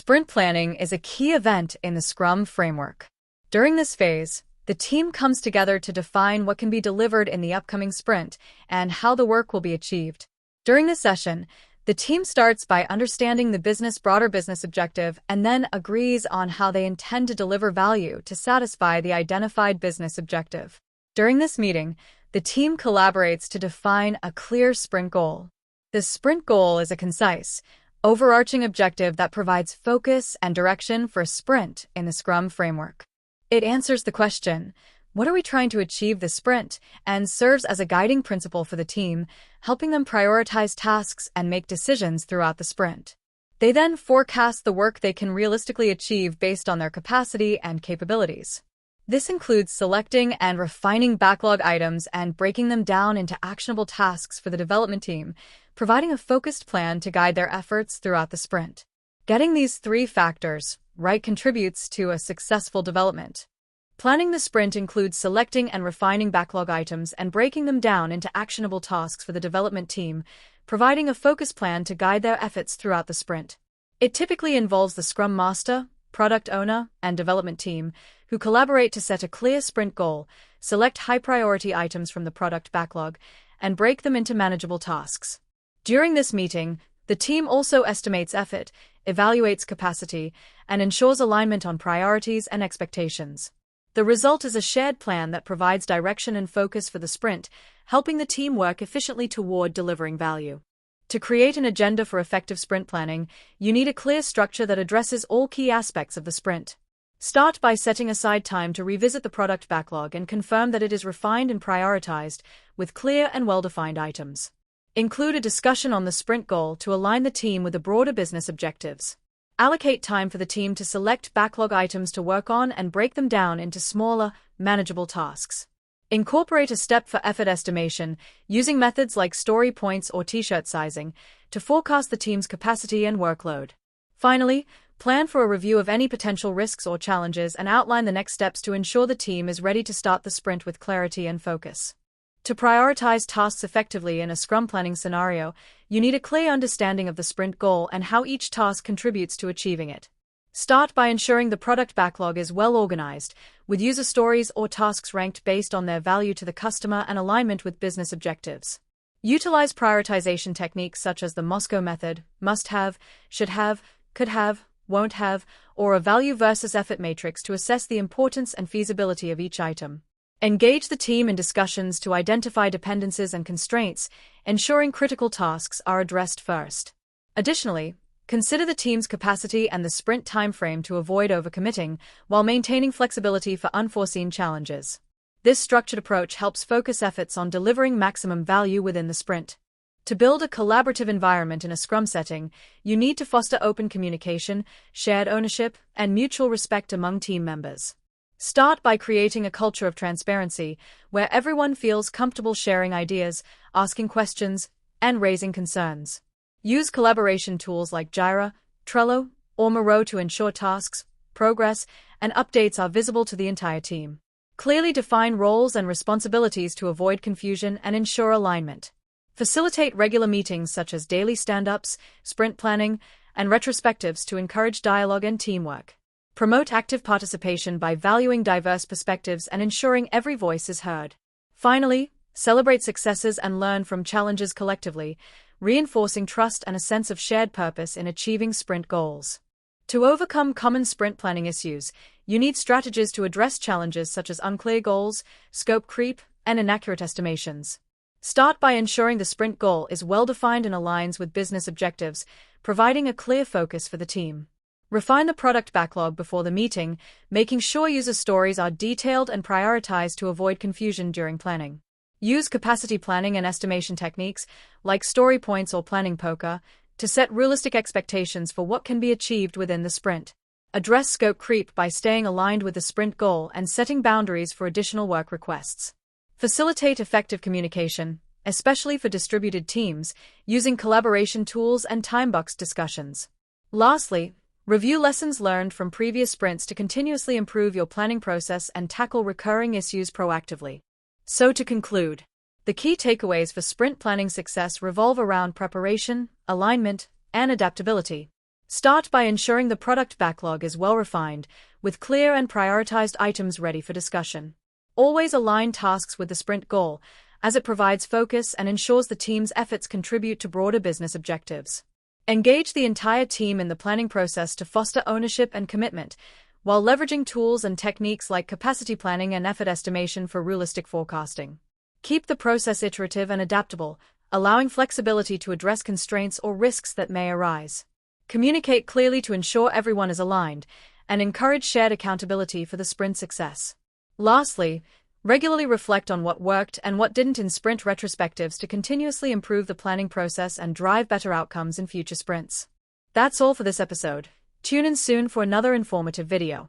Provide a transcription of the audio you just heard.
Sprint planning is a key event in the Scrum framework. During this phase, the team comes together to define what can be delivered in the upcoming sprint and how the work will be achieved. During this session, the team starts by understanding the broader business objective and then agrees on how they intend to deliver value to satisfy the identified business objective. During this meeting, the team collaborates to define a clear sprint goal. The sprint goal is a concise, overarching objective that provides focus and direction for a sprint in the Scrum framework. It answers the question, what are we trying to achieve this sprint, and serves as a guiding principle for the team, helping them prioritize tasks and make decisions throughout the sprint. They then forecast the work they can realistically achieve based on their capacity and capabilities. This includes selecting and refining backlog items and breaking them down into actionable tasks for the development team, providing a focused plan to guide their efforts throughout the sprint. Getting these three factors right contributes to a successful development. Planning the sprint includes selecting and refining backlog items and breaking them down into actionable tasks for the development team, providing a focused plan to guide their efforts throughout the sprint. It typically involves the Scrum Master, Product Owner, and development team, who collaborate to set a clear sprint goal, select high-priority items from the product backlog, and break them into manageable tasks. During this meeting, the team also estimates effort, evaluates capacity, and ensures alignment on priorities and expectations. The result is a shared plan that provides direction and focus for the sprint, helping the team work efficiently toward delivering value. To create an agenda for effective sprint planning, you need a clear structure that addresses all key aspects of the sprint. Start by setting aside time to revisit the product backlog and confirm that it is refined and prioritized, with clear and well-defined items. Include a discussion on the sprint goal to align the team with the broader business objectives. Allocate time for the team to select backlog items to work on and break them down into smaller, manageable tasks. Incorporate a step for effort estimation, using methods like story points or t-shirt sizing, to forecast the team's capacity and workload. Finally, plan for a review of any potential risks or challenges and outline the next steps to ensure the team is ready to start the sprint with clarity and focus. To prioritize tasks effectively in a Scrum planning scenario, you need a clear understanding of the sprint goal and how each task contributes to achieving it. Start by ensuring the product backlog is well organized, with user stories or tasks ranked based on their value to the customer and alignment with business objectives. Utilize prioritization techniques such as the Moscow method, must have, should have, could have, won't have, or a value versus effort matrix to assess the importance and feasibility of each item. Engage the team in discussions to identify dependencies and constraints, ensuring critical tasks are addressed first. Additionally, consider the team's capacity and the sprint timeframe to avoid overcommitting, while maintaining flexibility for unforeseen challenges. This structured approach helps focus efforts on delivering maximum value within the sprint. To build a collaborative environment in a Scrum setting, you need to foster open communication, shared ownership, and mutual respect among team members. Start by creating a culture of transparency, where everyone feels comfortable sharing ideas, asking questions, and raising concerns. Use collaboration tools like Jira, Trello, or Miro to ensure tasks, progress, and updates are visible to the entire team. Clearly define roles and responsibilities to avoid confusion and ensure alignment. Facilitate regular meetings such as daily stand-ups, sprint planning, and retrospectives to encourage dialogue and teamwork. Promote active participation by valuing diverse perspectives and ensuring every voice is heard. Finally, celebrate successes and learn from challenges collectively, reinforcing trust and a sense of shared purpose in achieving sprint goals. To overcome common sprint planning issues, you need strategies to address challenges such as unclear goals, scope creep, and inaccurate estimations. Start by ensuring the sprint goal is well-defined and aligns with business objectives, providing a clear focus for the team. Refine the product backlog before the meeting, making sure user stories are detailed and prioritized to avoid confusion during planning. Use capacity planning and estimation techniques, like story points or planning poker, to set realistic expectations for what can be achieved within the sprint. Address scope creep by staying aligned with the sprint goal and setting boundaries for additional work requests. Facilitate effective communication, especially for distributed teams, using collaboration tools and time-box discussions. Lastly, review lessons learned from previous sprints to continuously improve your planning process and tackle recurring issues proactively. So to conclude, the key takeaways for sprint planning success revolve around preparation, alignment, and adaptability. Start by ensuring the product backlog is well refined, with clear and prioritized items ready for discussion. Always align tasks with the sprint goal, as it provides focus and ensures the team's efforts contribute to broader business objectives. Engage the entire team in the planning process to foster ownership and commitment, while leveraging tools and techniques like capacity planning and effort estimation for realistic forecasting. Keep the process iterative and adaptable, allowing flexibility to address constraints or risks that may arise. Communicate clearly to ensure everyone is aligned, and encourage shared accountability for the sprint success. Lastly, regularly reflect on what worked and what didn't in sprint retrospectives to continuously improve the planning process and drive better outcomes in future sprints. That's all for this episode. Tune in soon for another informative video.